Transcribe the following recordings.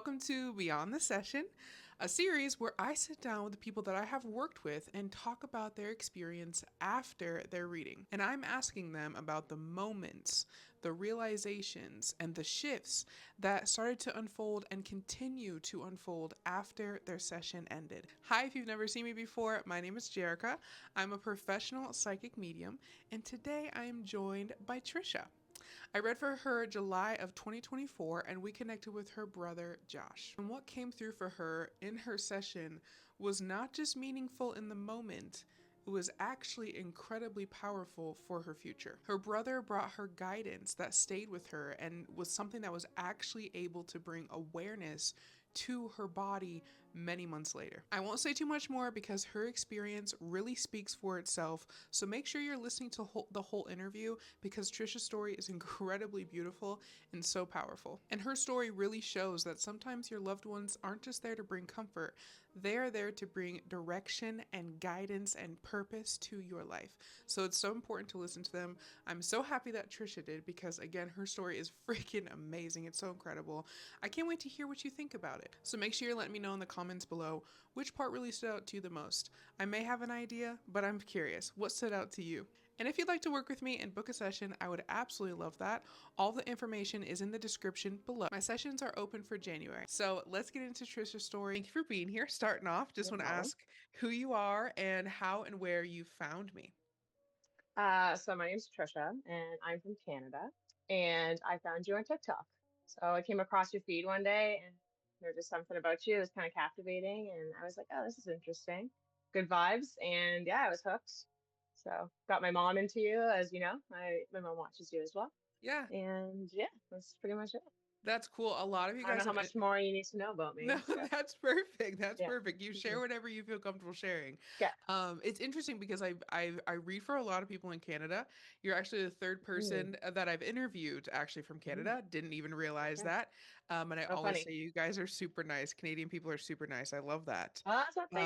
Welcome to Beyond the Session, a series where I sit down with the people that I have worked with and talk about their experience after their reading. And I'm asking them about the moments, the realizations, and the shifts that started to unfold and continue to unfold after their session ended. Hi, if you've never seen me before, my name is Jerica. I'm a professional psychic medium, and today I am joined by Tricia. I read for her July of 2024 and we connected with her brother Josh. And what came through for her in her session was not just meaningful in the moment, it was actually incredibly powerful for her future. Her brother brought her guidance that stayed with her and was something that was actually able to bring awareness to her body many months later. I won't say too much more because her experience really speaks for itself, so make sure you're listening to the whole interview because Tricia's story is incredibly beautiful and so powerful. And her story really shows that sometimes your loved ones aren't just there to bring comfort, they are there to bring direction and guidance and purpose to your life. So it's so important to listen to them. I'm so happy that Tricia did because, again, her story is freaking amazing. It's so incredible. I can't wait to hear what you think about it. So make sure you let me know in the comments below which part really stood out to you the most. I may have an idea, but I'm curious. What stood out to you? And if you'd like to work with me and book a session, I would absolutely love that. All the information is in the description below. My sessions are open for January. So let's get into Tricia's story. Thank you for being here. Starting off, just No want to problem. ask who you are and how and where you found me. So my name's Tricia, and I'm from Canada, and I found you on TikTok. So I came across your feed one day, and there's just something about you that was kind of captivating, and I was like, oh, this is interesting. Good vibes, and yeah, I was hooked. So got my mom into you, as you know. My mom watches you as well, Yeah, and yeah, that's pretty much it. that's cool. A lot of you I don't know guys how have much more you need to know about no, me. So that's perfect. That's yeah. perfect. You share Mhm. whatever you feel comfortable sharing. Yeah. It's interesting because I read for a lot of people in Canada. You're actually the third Mm, person that I've interviewed actually from mm, Canada. Didn't even realize okay. that. And I Oh, always funny. say you guys are super nice. Canadian people are super nice. I love that. Well, that's what they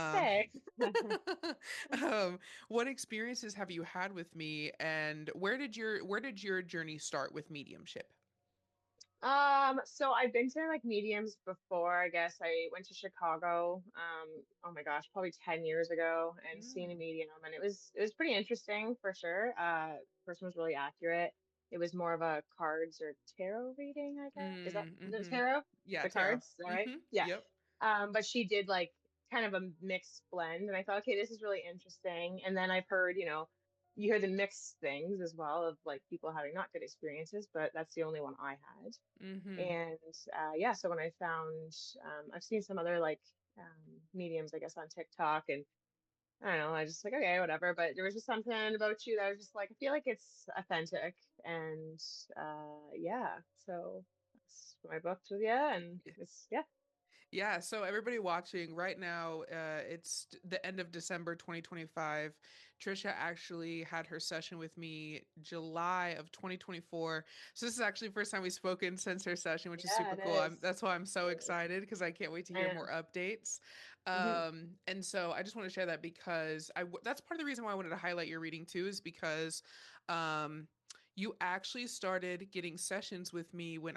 Um, say. what experiences have you had with me, and where did your journey start with mediumship? So I've been to like mediums before. I guess I went to Chicago, oh my gosh, probably 10 years ago and seen a Mm, medium and it was pretty interesting for sure. Person was really accurate. It was more of a cards or tarot reading, I guess. Is that the mm-hmm. tarot? Yeah, The tarot. cards, all right? Mm-hmm. Yeah. Yep. But she did like kind of a mixed blend, and I thought, okay, this is really interesting. And then I've heard, you hear the mixed things as well of like people having not good experiences, but that's the only one I had. Mm-hmm. And yeah, so when I found, I've seen some other like mediums, I guess, on TikTok, and I don't know, I just like, okay, whatever. But there was just something about you that I was just like, I feel like it's authentic. And yeah, so that's what I booked with you. And it's, yeah. Yeah, so everybody watching right now, it's the end of December 2025. Tricia actually had her session with me July of 2024. So this is actually the first time we've spoken since her session, which is Yeah, super it cool. is. That's why I'm so It is. excited because I can't wait to I hear more know. updates. Hmm. And so I just want to share that because that's part of the reason why I wanted to highlight your reading too, is because um, you actually started getting sessions with me when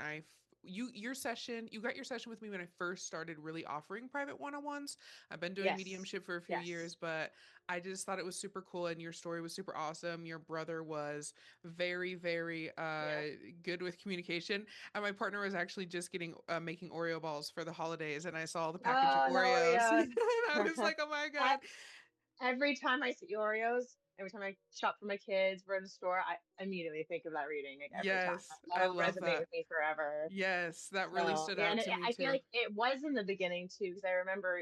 you got your session with me when I first started really offering private one-on-ones. I've been doing Yes. mediumship for a few years, Yes. but I just thought it was super cool and your story was super awesome. Your brother was very, very Yeah. good with communication. And my partner was actually just getting making Oreo balls for the holidays and I saw the package of Oh, no, Oreos yeah. and I was like, "Oh my I, God." every time I see Oreos, every time I shop for my kids, we're in the store, I immediately think of that reading, like every time. Yes, I That'll love resonate that. with me forever. Yes, that really So stood yeah, out and to me I feel too. like it was in the beginning too, because I remember.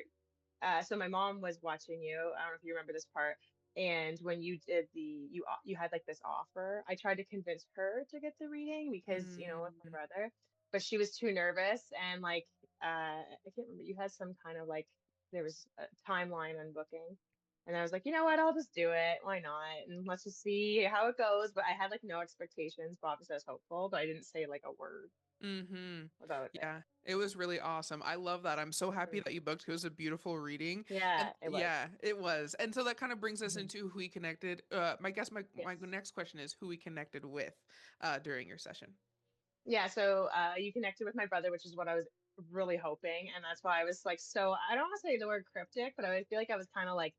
So my mom was watching you. I don't know if you remember this part. And when you did you had like this offer. I tried to convince her to get the reading because with my Mm. brother, but she was too nervous and like I can't remember. You had some kind of like there was a timeline on booking. And I was like, you know what, I'll just do it. Why not? And let's just see how it goes. But I had like no expectations, but obviously I was hopeful, but I didn't say like a word Mm-hmm. about it. Yeah, it was really awesome. I love that. I'm so happy Mhm. that you booked. It was a beautiful reading. And Yeah, it was. yeah, it was. And so that kind of brings us Mhm. into who we connected. My guess my Yes. next question is who we connected with during your session. Yeah, so you connected with my brother, which is what I was really hoping, and that's why I was like, so I don't want to say the word cryptic, but I feel like I was kind of like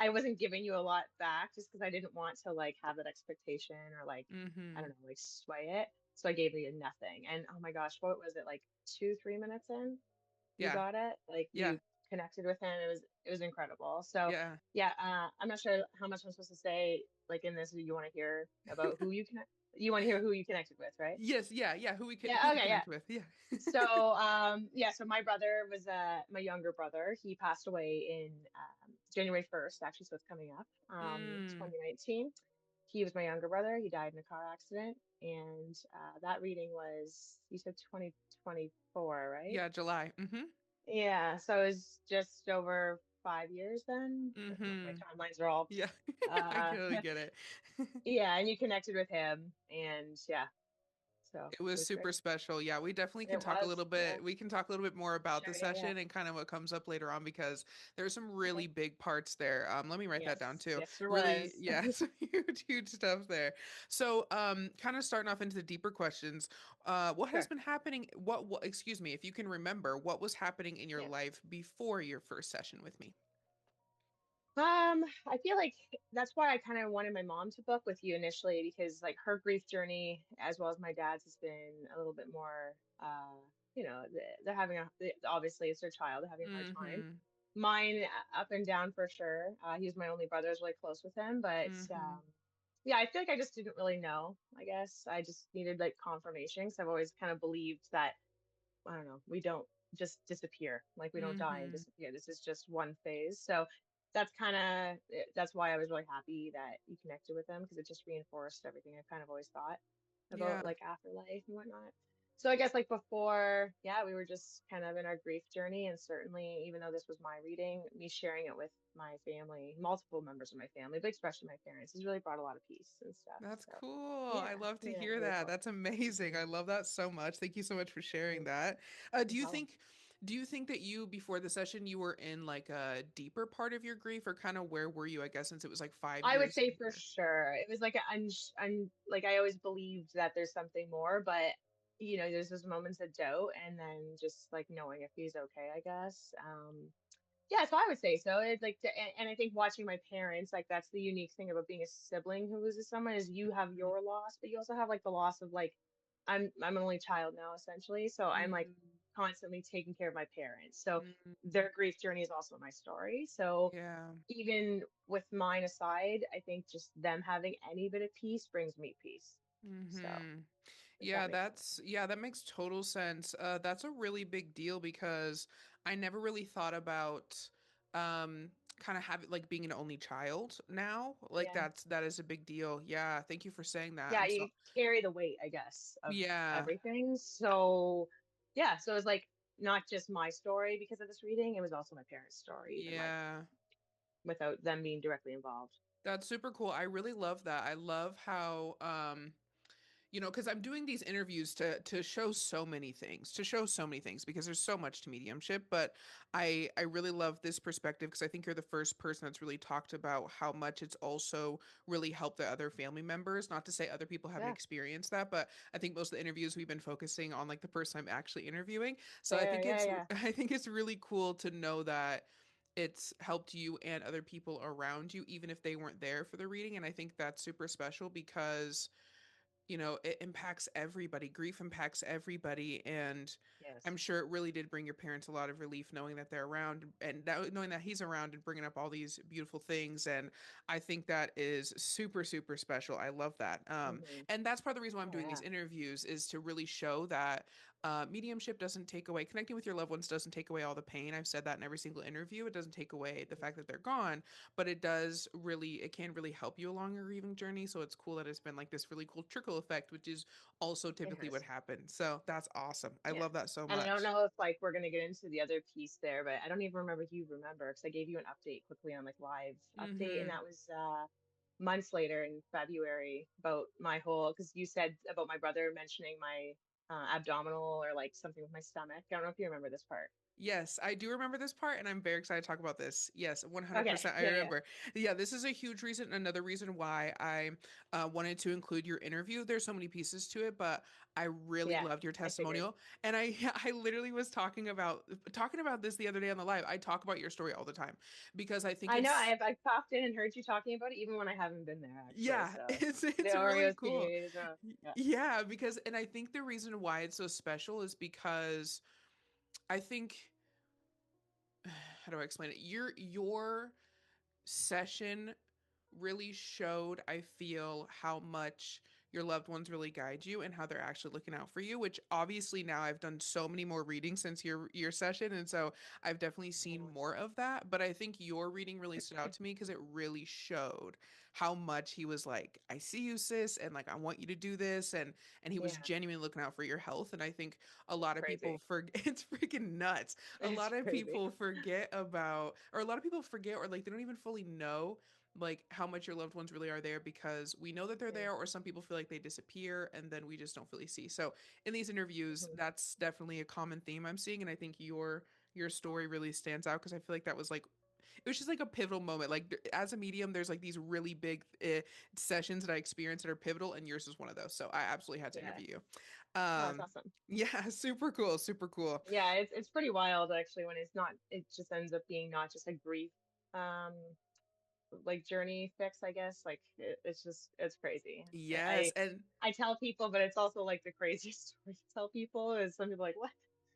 I wasn't giving you a lot back just because I didn't want to like have that expectation or like I don't Mm-hmm. know, like sway it. So I gave you nothing. And oh my gosh, what was it like 2, 3 minutes in? You Yeah. got it? Like Yeah. you connected with him. It was incredible. So Yeah. yeah, I'm not sure how much I'm supposed to say like in this. You want to hear about who you connect? You want to hear who you connected with, right? Yes. Yeah. Yeah. Who Yeah. you Okay. Yeah. connect with? Yeah. So, yeah, so my brother was my younger brother. He passed away in January 1st, actually, so it's coming up, Mm. 2019. He was my younger brother. He died in a car accident, and that reading was, you said 2024, right? Yeah. July. Mm-hmm. Yeah, so it was just over 5 years then. My Mm-hmm. timelines are all, Yeah. I uh, totally get it. yeah, and you connected with him, and yeah, so It it was was great. super special. Yeah, we definitely can It talk a was, little yeah, bit. We can talk a little bit more about sure, the yeah, yeah. session and kind of what comes up later on because there's some Okay. really big parts there. Let me write that Yes, down too. yes, there Really, was. yeah, some huge, huge stuff there. So, kind of starting off into the deeper questions. What has Sure. been happening? Excuse me, if you can remember, what was happening in your Yeah. life before your first session with me? I feel like that's why I kind of wanted my mom to book with you initially because like her grief journey as well as my dad's has been a little bit more they're having obviously it's their child, they're having a hard time. Mm-hmm. Mine up and down for sure. He's my only brother, I was really close with him, but Mm-hmm. yeah, I feel like I just didn't really know. I guess I just needed like confirmation because I've always kind of believed that I don't know, we don't just disappear. Like we don't die and Mm-hmm. disappear. This is just one phase. So that's why I was really happy that you connected with them because it just reinforced everything I kind of always thought Yeah. about like afterlife and whatnot. So I guess like before, yeah, we were just kind of in our grief journey, and certainly even though this was my reading, me sharing it with my family, multiple members of my family, but especially my parents, has really brought a lot of peace and stuff. That's So cool. I yeah, love to yeah, hear really that. cool. That's amazing. I love that so much. Thank you so much for sharing Mm, that. no problem. Do you think that you before the session you were in like a deeper part of your grief or kind of where were you, I guess, since it was like five I would years say for later? sure. It was like like I always believed that there's something more, but there's those moments of doubt and then just like knowing if he's okay, I guess. Yeah, so I would say so. It's like, and I think watching my parents, like that's the unique thing about being a sibling who loses someone is you have your loss, but you also have like the loss of like, I'm an only child now essentially, so I'm like Mm-hmm. constantly taking care of my parents. So Mm-hmm. their grief journey is also my story. So Yeah. even with mine aside, I think just them having any bit of peace brings me peace. So Mm-hmm. if that Yeah, makes sense. that makes total sense. That's a really big deal because I never really thought about um kind of having like being an only child now. Like Yeah. that is a big deal. Yeah, thank you for saying that. Yeah, I'm so you carry the weight, I guess, of yeah. everything. So yeah, so it was like not just my story because of this reading, it was also my parents' story, even like Yeah. without them being directly involved. That's super cool. I really love that. I love how because I'm doing these interviews to show so many things, because there's so much to mediumship. But I really love this perspective because I think you're the first person that's really talked about how much it's also really helped the other family members. Not to say other people haven't Yeah, experienced that, but I think most of the interviews we've been focusing on like the person I'm actually interviewing. So I fair. think Yeah, it's yeah. I think it's really cool to know that it's helped you and other people around you even if they weren't there for the reading, and I think that's super special because it impacts everybody. Grief impacts everybody. And Yes. I'm sure it really did bring your parents a lot of relief knowing that they're around and knowing that he's around and bringing up all these beautiful things. And I think that is super, super special. I love that. Hmm. And that's part of the reason why I'm Oh doing yeah. these interviews is to really show that mediumship doesn't take away, connecting with your loved ones doesn't take away all the pain. I've said that in every single interview. It doesn't take away the fact that they're gone, but it can really help you along your grieving journey. So it's cool that it's been like this really cool trickle effect, which is also It typically what has. happens. So that's awesome. I Yeah. love that so And I don't much. know if like we're gonna get into the other piece there, but I don't even remember if you remember because I gave you an update quickly on like live update, and Mm-hmm. that was months later in February about my whole because you said about my brother mentioning my abdominal or like something with my stomach. I don't know if you remember this part. Yes, I do remember this part, and I'm very excited to talk about this. Yes, Okay. 100% I Yeah. Yeah. remember. Yeah, this is a huge reason, another reason why I wanted to include your interview. There's so many pieces to it, but I really Yeah. loved your I figured. testimonial. And I I literally was talking about this the other day on the live. I talk about your story all the time because I think I know it's I've popped in and heard you talking about it even when I haven't been there actually. yeah, So the it's really Oreos cool. community is yeah. Yeah, because and I think the reason why it's so special is because I think how do I explain it? Your session really showed, I feel, how much your loved ones really guide you and how they're actually looking out for you, which obviously now I've done so many more readings since your session, and so I've definitely seen Mm. more of that. But I think your reading really stood out to me because it really showed how much he was like, I see you, sis, and like I want you to do this, and he was Yeah. genuinely looking out for your health. And I think a It's lot of people crazy. forget it's freaking nuts. A It's lot of crazy. people forget about, or a lot of people forget, or like they don't even fully know like how much your loved ones really are there because we know that they're Yeah. there, or some people feel like they disappear and then we just don't really see. So in these interviews, Mhm. that's definitely a common theme I'm seeing, and I think your story really stands out because I feel like that was like it was just like a pivotal moment. Like as a medium, there's like these really big sessions that I experienced that are pivotal, and yours is one of those. So I absolutely had to Yeah. interview you. Oh, that's awesome. Yeah, super cool, super cool. Yeah, it's pretty wild actually when it's not it just ends up being not just a grief um like journey fix, I guess. Like it's just it's crazy. Yes, and I tell people, but it's also like the craziest story to tell people is some people are like what?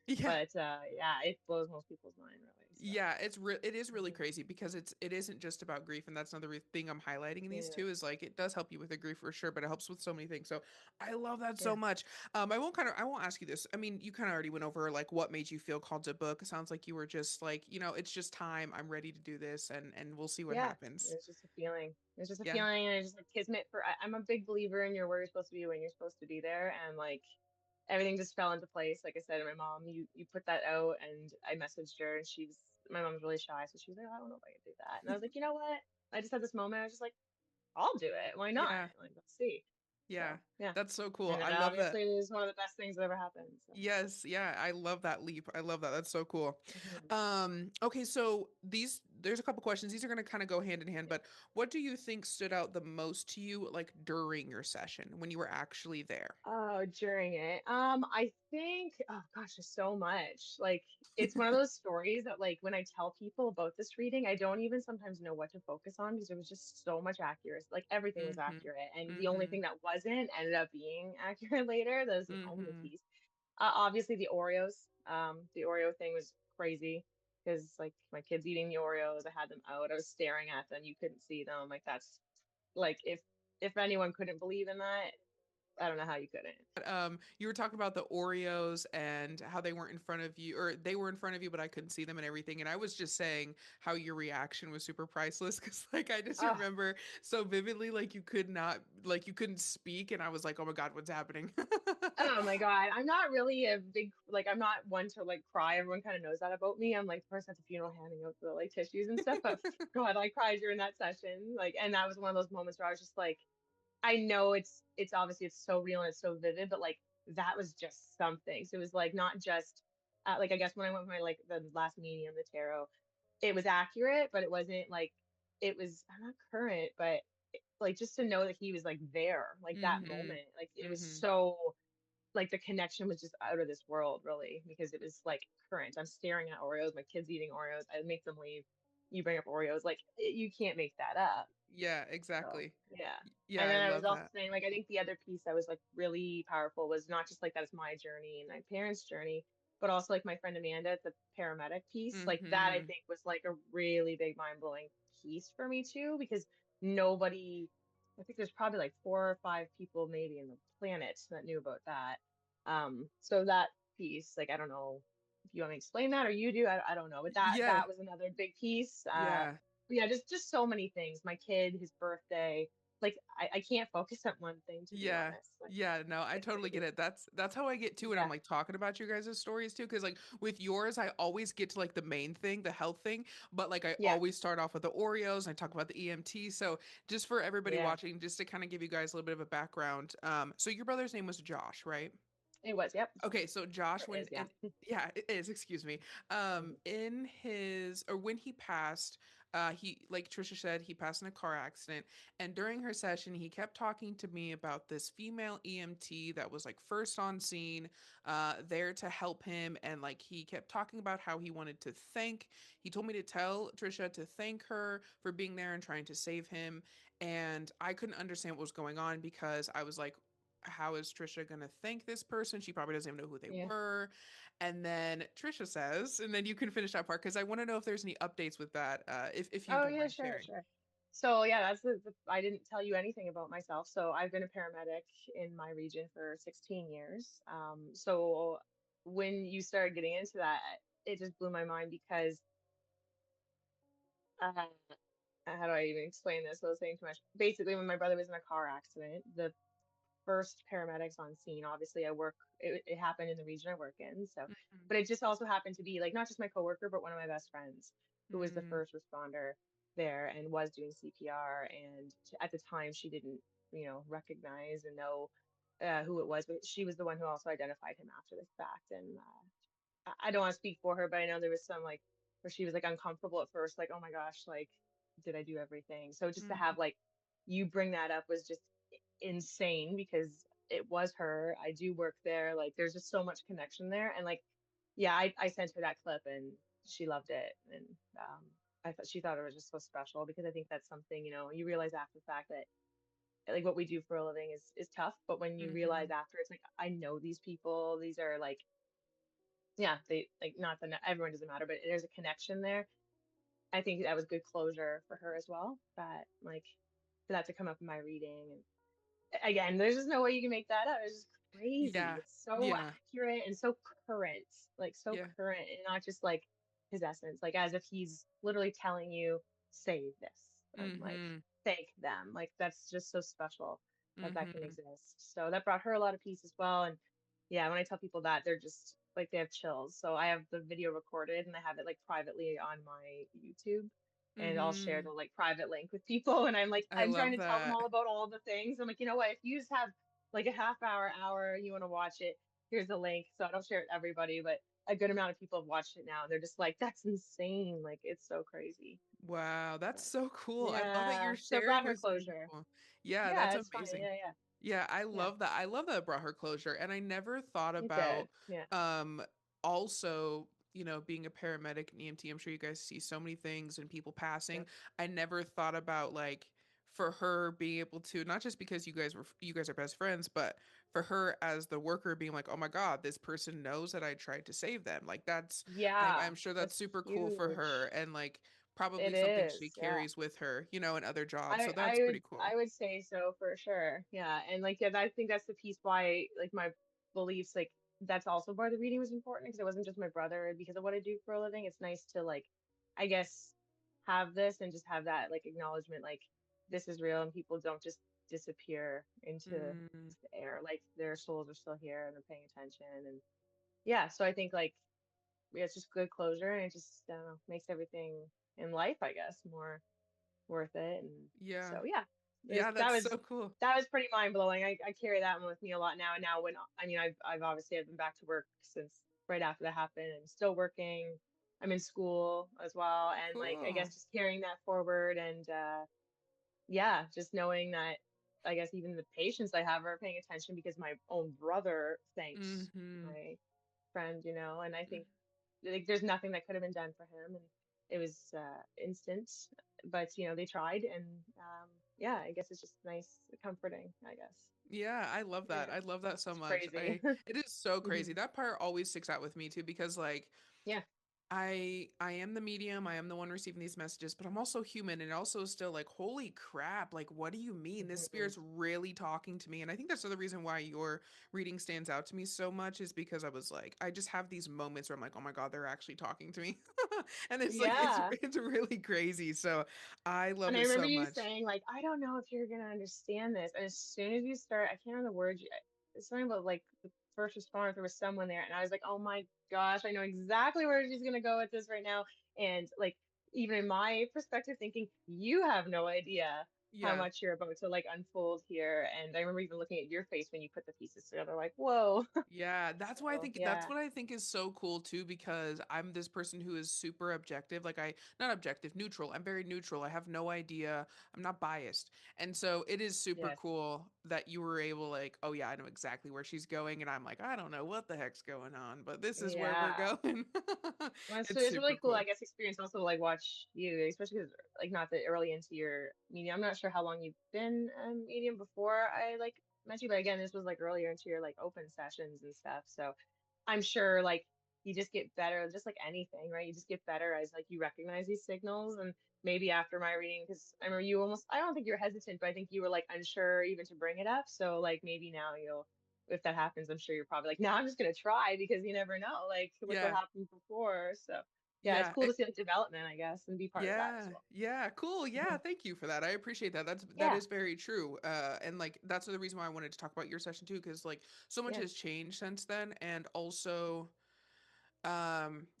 yeah, But yeah, it blows most people's mind really. So yeah, it is really mhm. crazy because it isn't just about grief, and that's another thing I'm highlighting in these Yeah, two is like it does help you with the grief for sure, but it helps with so many things. So I love that so yeah, much. I won't ask you this. I mean, you kind of already went over like what made you feel called to book. It sounds like you were just like, it's just time. I'm ready to do this, and we'll see what yeah. happens. It's just a feeling. It's just a Yeah. feeling, and it's just like kismet for. I'm a big believer in your where you're supposed to be when you're supposed to be there, and like everything just fell into place. Like I said to my mom, you put that out, and I messaged her, and she's my mom's really shy, so she was like, I don't know if I can do that, and I was like, you know what? I just had this moment. I was just like, I'll do it. Why not? Yeah. Like let's see. Yeah. So yeah, That's so cool. and I it love that. obviously is one of the best things that ever happened. So. Yes, yeah, I love that leap. I love that. That's so cool. Mhm. Okay, so there's a couple questions. These are going to kind of go hand in hand, but what do you think stood out the most to you like during your session when you were actually there? Oh, during it. I think, oh gosh, there's so much. Like, it's one of those stories that, like, when I tell people about this reading, I don't even sometimes know what to focus on because there was just so much accuracy. Like, everything was Mhm. accurate. And the only Mhm. thing that wasn't ended up being accurate later. That was the only Mhm. piece. Obviously, the Oreos. The Oreo thing was crazy because, like, my kids eating the Oreos, I had them out, I was staring at them, you couldn't see them. Like, that's like, if anyone couldn't believe in that, I don't know how you couldn't. You were talking about the Oreos and how they weren't in front of you, or they were in front of you, but I couldn't see them and everything. And I was just saying how your reaction was super priceless because, like, I just Oh, remember so vividly, like, you couldn't speak, and I was like, oh my God, what's happening? oh my God. I'm not really a big, like, I'm not one to like cry. Everyone kind of knows that about me. I'm like the person at the funeral handing out the like tissues and stuff. But God, I cried during that session. Like, and that was one of those moments where I was just like, I know it's obviously it's so real and it's so vivid, but like that was just something. So it was like not just like I guess when I went with my like the last medium, the tarot, it was accurate, but it wasn't like it was not current, but like just to know that he was like there, like that Mm-hmm. moment, like it was Mm-hmm. so like the connection was just out of this world, really, because it was like current. I'm staring at Oreos, my kids eating Oreos. I make them leave. You bring up Oreos, like you can't make that up. Yeah, So exactly. yeah. Yeah, And I then I was love also that. saying, like, I think the other piece that was like really powerful was not just like that is my journey and my parents' journey, but also like my friend Amanda, the paramedic piece, like that I Mm-hmm. think was like a really big mind blowing piece for me too, because nobody, I think there's probably like 4 or 5 people maybe in the planet that knew about that. So that piece, like, I don't know if you want me to explain that or you do, I don't know, but Yeah, that was another big piece. yeah. Yeah, just so many things. My kid, his birthday, like I can't focus on one thing to be Yeah. honest. Like Yeah, no, I it's totally get crazy. it. That's how I get to when I'm Yeah, like talking about you guys' stories too. Cause like with yours, I always get to like the main thing, the health thing, but like I yeah, always start off with the Oreos and I talk about the EMT. So just for everybody yeah. watching, just to kind of give you guys a little bit of a background. So your brother's name was Josh, right? It was, yep. Okay, so Josh, Or is, yeah. yeah, it is, excuse me. Mhm. In his, or when he passed, he, like Trisha said, he passed in a car accident. And during her session, he kept talking to me about this female EMT that was like first on scene, there to help him. And like he kept talking about how he told me to tell Trisha to thank her for being there and trying to save him. And I couldn't understand what was going on because I was like, how is Trisha gonna thank this person? She probably doesn't even know who they Yeah. were. And then Trisha says, and then you can finish that part because I want to know if there's any updates with that, if you Oh don't yeah, mind sure, sharing. sure. So yeah, that's I didn't tell you anything about myself. So I've been a paramedic in my region for 16 years. So when you started getting into that, it just blew my mind because uh, how do I even explain this without saying too much? Basically, when my brother was in a car accident, the first paramedics on scene. Obviously, it happened in the region I work in. So, but it just also happened to be like not just my coworker, but one of my best friends who was the Mm-hmm. first responder there and was doing CPR. And at the time, she didn't, recognize and know who it was, but she was the one who also identified him after the fact. And I don't want to speak for her, but I know there was some like where she was like uncomfortable at first, like, oh my gosh, like, did I do everything? So just to have Mm-hmm. like you bring that up was just insane because it was her. I do work there. Like, there's just so much connection there. And like, yeah, I sent her that clip and she loved it. And I thought she thought it was just so special because I think that's something, you realize after the fact that like what we do for a living is tough. But when you Mm-hmm. realize after, it's like, I know these people. These are like, yeah, they like not that everyone doesn't matter, but there's a connection there. I think that was good closure for her as well. That like for that to come up in my reading and again, there's just no way you can make that up. It's just crazy. Yeah. It's so Yeah. accurate and so current, like so Yeah. current, and not just like his essence, like as if he's literally telling you, "Save this," and like Mm-hmm. thank them. Like that's just so special that that can Mm-hmm. exist. So that brought her a lot of peace as well. And yeah, when I tell people that, they're just like they have chills. So I have the video recorded and I have it like privately on my YouTube and I'll share Mm-hmm. the like private link with people. And I'm like, I I'm trying love to tell them that. all about all the things. I'm like, you know what? If you just have like a half hour, you want to watch it, here's the link. So I don't share it to everybody, but a good amount of people have watched it now. They're just like, that's insane. Like, it's so crazy. Wow, that's But so cool. I love that yeah, you're so it brought sharing her with so many closure. people. Yeah, Yeah, that's it's funny. amazing. Yeah, yeah, Yeah, I yeah. love that. I love that it brought her closure. And I never thought It did. about Yeah, um also, being a paramedic and EMT. I'm sure you guys see so many things and people passing. yep. I never thought about like for her being able to not just because you guys are best friends, but for her as the worker being like, "Oh my God, this person knows that I tried to save them." Like Yeah, I'm sure that's that's super cool for her huge. and like It probably something she is. Yeah. carries with her, in other jobs. I So I that's would pretty cool. I would say so for sure. Yeah. And like yeah, I think that's the piece why like my beliefs like that's also why the reading was important because it wasn't just my brother because of what I do for a living. It's nice to like I guess have this and just have that like acknowledgement like this is real and people don't just disappear Mm, into the air. Like their souls are still here and they're paying attention and yeah, so I think like yeah, it's just good closure and it just I don't know, makes everything in life, I guess, more worth it. And yeah. so yeah, Yeah, that's so cool. that was pretty mind blowing. I carry that one with me a lot now. And now when I mean I've obviously I've been back to work since right after that happened and still working. I'm in school as well. And like I Cool. guess just carrying that forward and yeah, just knowing that I guess even the patients I have are paying attention because my own brother thanked Mhm. my friend, and I think like there's nothing that could have been done for him and it was instant but they tried and yeah I guess it's just nice comforting I guess Yeah, I love that. yeah I love that so it's much. crazy It is so hmm crazy. That part always sticks out with me too because like yeah I am the medium, I am the one receiving these messages, but I'm also human and also still like, holy crap, like what do you mean? This hmm spirit's really talking to me. And I think that's the reason why your reading stands out to me so much is because I was like, I just have these moments where I'm like, oh my God, they're actually talking to me. And it's like yeah it's really crazy. So I and love I it remember so you much. saying like I don't know if you're gonna understand this and as soon as you start I can't remember the words it's something about like the first responder there was someone there and I was like oh my gosh I know exactly where she's gonna go with this right now and like even in my perspective thinking you have no idea how Yeah. much you're about to like unfold here. And I remember even looking at your face when you put the pieces together, like, whoa. Yeah, So that's yeah, what I think is so cool too, because I'm this person who is super objective. Like I not objective, neutral. I'm very neutral. I have no idea. I'm not biased. And so it is super yes, cool that you were able like, oh yeah, I know exactly where she's going and I'm like, I don't know what the heck's going on, but this is where we're yeah. going. Well, It's it's super really cool, I cool. guess, experience also to like watch you, especially because like not that early into your medium. I'm not sure how long you've been medium before I like met you, but again, this was like earlier into your like open sessions and stuff. So I'm sure like you just get better, just like anything, right? You just get better as like you recognize these signals. And maybe after my reading, because I remember you almost, I don't think you're hesitant, but I think you were like unsure even to bring it up. So like maybe now you'll, if that happens, I'm sure you're probably like, now I'm just gonna try because you never know. Like, look what Yeah. happened before. So yeah, it's Yeah. cool to see like development, I guess, and be part of that as Yeah, well. yeah, cool. Yeah, Mhm. thank you for that. I appreciate that. That Yeah, is very true. And like that's the reason why I wanted to talk about your session too, because like so much yeah, has changed since then, and also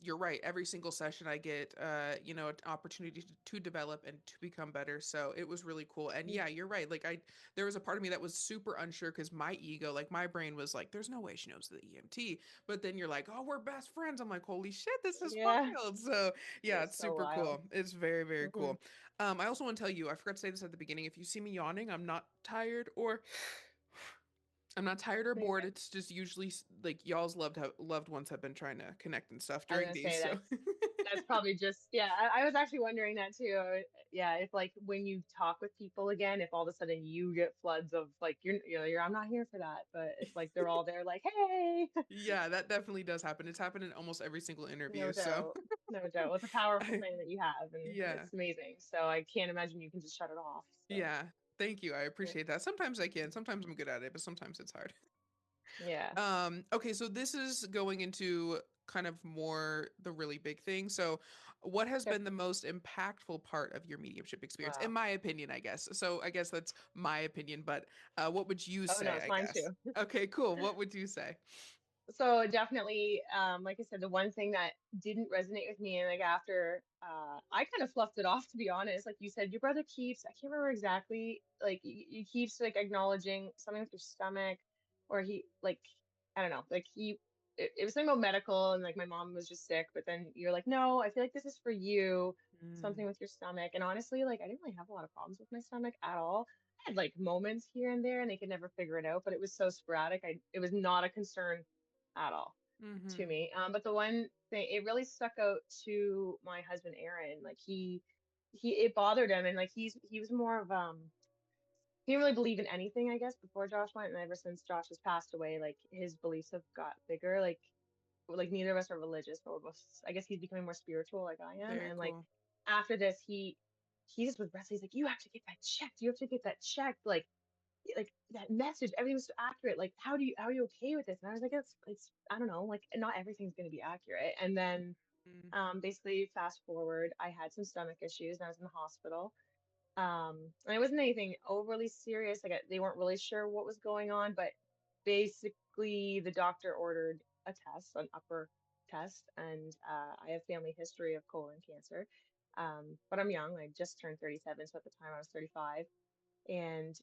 you're right, every single session I get an opportunity to develop and to become better, so it was really cool. And mm, yeah, you're right, like I there was a part of me that was super unsure because my ego, like my brain was like there's no way she knows the EMT, but then you're like, oh, we're best friends. I'm like, holy shit, this is yeah. wild. So yeah, It's it's so super wild. cool. It's very, very Hmm. cool. I also want to tell you, I forgot to say this at the beginning, if you see me yawning, I'm not tired or bored. Okay. It's just usually like y'all's loved ones have been trying to connect and stuff I was during gonna these. say So that's probably just yeah. I was actually wondering that too. Yeah, if like when you talk with people again, if all of a sudden you get floods of like you're I'm not here for that, but if like they're all there like hey, yeah, that definitely does happen. It's happened in almost every single no interview. So doubt, no doubt. It's a powerful I, thing that you have, and yeah, it's amazing. So I can't imagine you can just shut it off. So yeah. Thank you. I yeah, appreciate that. Sometimes I can. Sometimes I'm good at it, but sometimes it's hard. yeah, Okay, so this is going into kind of more the really big thing. So, what has sure. been the most impactful part of your mediumship experience, in Wow. my opinion, I guess? So, I guess that's my opinion, but what would you Oh no, say, it's I mine guess? too. Okay, cool. What would you say? So definitely, like I said, the one thing that didn't resonate with me, and like after, I kind of fluffed it off to be honest. Like you said, your brother keeps, I can't remember exactly, like he keeps like acknowledging something with your stomach, or he like, I don't know, like it was something about medical, and like my mom was just sick, but then you're like, no, I feel like this is for you, Mm, something with your stomach. And honestly, like I didn't really have a lot of problems with my stomach at all. I had like moments here and there, and they could never figure it out, but it was so sporadic. It was not a concern at all to mm-hmm. me. But the one thing it really stuck out to my husband Aaron, like he it bothered him, and like he was more of he didn't really believe in anything, I guess, before Josh went, and ever since Josh has passed away, like his beliefs have got bigger. Like neither of us are religious, but we're both. I guess he's becoming more spiritual, like I am, Very and like cool. after this, he just was restless. He's like, you have to get that checked. You have to get that checked. Like that message, everything was so accurate. Like, how are you okay with this? And I was like, it's I don't know, like not everything's gonna be accurate. And then Mm, basically fast forward, I had some stomach issues and I was in the hospital. And it wasn't anything overly serious. Like they weren't really sure what was going on, but basically the doctor ordered a test, an upper test, and I have family history of colon cancer. But I'm young. I just turned 37, so at the time I was 35. And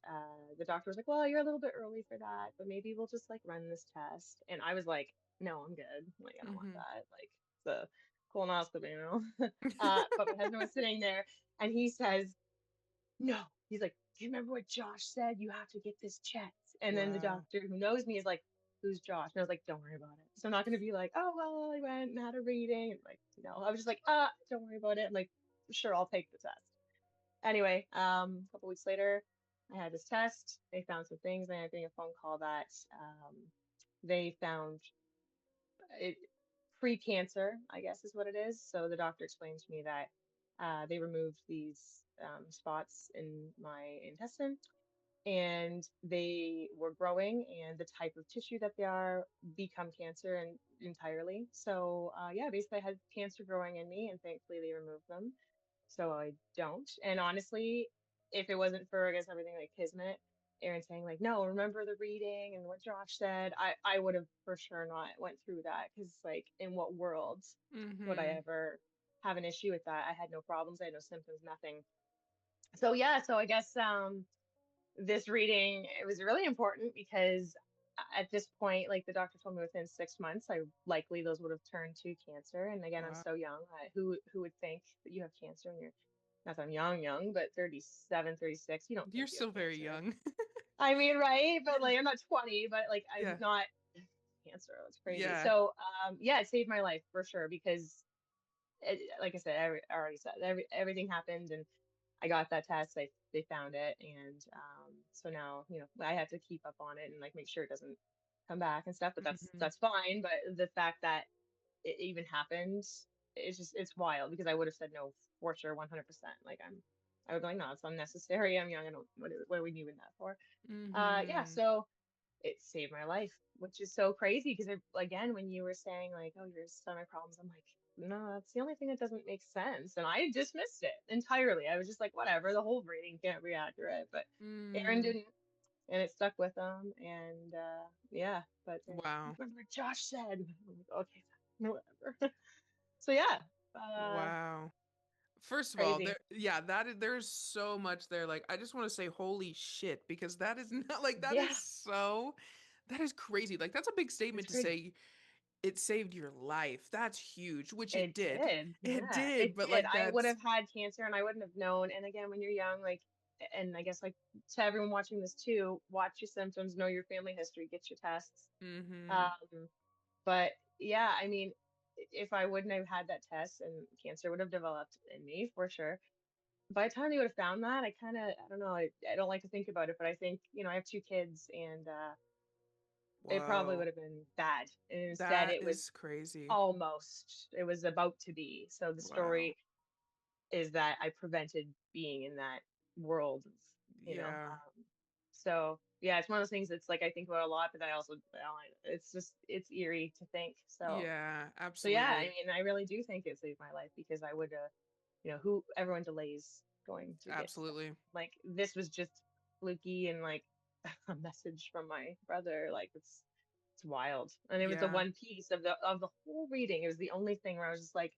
the doctor was like, well, you're a little bit early for that, but maybe we'll just like run this test. And I was like, no, I'm good. Like, I don't want mm-hmm. that. Like, the colonoscopy, but my husband was sitting there and he says, no. He's like, do you remember what Josh said? You have to get this checked. And then the Wow. doctor who knows me is like, who's Josh? And I was like, don't worry about it. So I'm not going to be like, oh, well, I went and had a reading. And like, no, I was just like, don't worry about it. I'm like, sure, I'll take the test. Anyway, a couple weeks later, I had this test. They found some things, and I had getting a phone call that they found it pre-cancer, I guess is what it is. So the doctor explained to me that they removed these spots in my intestine, and they were growing, and the type of tissue that they are become cancer and entirely. So yeah, basically I had cancer growing in me, and thankfully they removed them so I don't. And honestly, if it wasn't for, I guess, everything like Kismet, Aaron saying like, no, remember the reading and what Josh said, I would have for sure not went through that because like in what world would I Mm-hmm. ever have an issue with that? I had no problems, I had no symptoms, nothing. So yeah, so I guess this reading, it was really important because at this point, like the doctor told me within 6 months, I likely those would have turned to cancer. And again, I'm Wow. so young. Who would think that you have cancer when you're, not that I'm young, but 37, 36, you don't You're think you still have very cancer. young. I mean, right? But like I'm not 20, but like I'm Yeah. not cancer. That's crazy. Yeah. So yeah, it saved my life for sure because like I said, I already said everything happened and I got that test. They found it, and so now I have to keep up on it and like make sure it doesn't come back and stuff. But Hmm. that's fine. But the fact that it even happened, it's wild because I would have said no for sure, 100%. Like I would be like, no, it's unnecessary. I'm young. I don't. What are we needing that for? Yeah. Hmm. So it saved my life, which is so crazy because again, when you were saying like, oh, your stomach problems, I'm like, no, that's the only thing that doesn't make sense. And I dismissed it entirely. I was just like, whatever, the whole reading can't be accurate. But Aaron Mm. didn't, and it stuck with him. And yeah, but Wow. remember what Josh said. I'm like, okay, whatever. So yeah, Wow. First of all, crazy. there's so much there. Like, I just want to say, holy shit, because that is not like Yeah, that is crazy. Like, that's a big it's statement to crazy. say it saved your life. That's huge, which it It did. did. It Yeah, did, it but did. like, I would that's, have had cancer and I wouldn't have known. And again, when you're young, like, and I guess like to everyone watching this too, watch your symptoms, know your family history, get your tests. mm-hmm. Um, but yeah, I mean, if I wouldn't have had that test and cancer would have developed in me for sure. By the time they would have found that, I don't know, I don't like to think about it, but I think, I have two kids and it probably would Whoa. have been bad. And instead, That it was is crazy. almost, it was about to be. So the Wow. story is that I prevented being in that world of, Yeah. so yeah, it's one of those things that's like I think about a lot, but I also, it's just, it's eerie to think. Yeah, So yeah, I absolutely. mean, I really do think it saved my life because I would, who everyone delays going to get stuff. Absolutely. Like this was just fluky and like a message from my brother. Like it's wild, and it was the Yeah. one piece of the whole reading. It was the only thing where I was just like,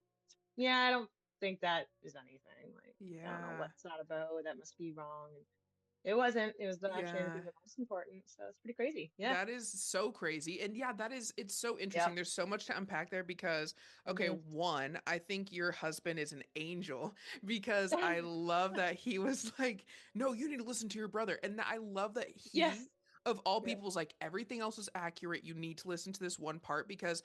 yeah, I don't think that is anything. Like, I don't know Yeah. what's that about. That must be wrong. And it wasn't. It was actually Yeah. the most important. So it's pretty crazy. Yeah. That is so crazy. And yeah, it's so interesting. Yep. There's so much to unpack there because, okay, Hmm. one, I think your husband is an angel because I love that he was like, no, you need to listen to your brother. And I love that Yes. he, of all Yeah. people, is like, everything else is accurate. You need to listen to this one part because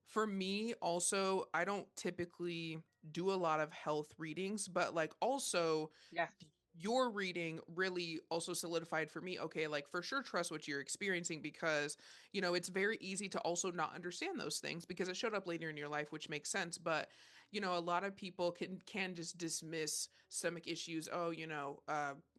for me, also, I don't typically do a lot of health readings, but like, also, Yeah. your reading really also solidified for me, okay, like for sure trust what you're experiencing because it's very easy to also not understand those things because it showed up later in your life, which makes sense. But a lot of people can just dismiss stomach issues. Oh,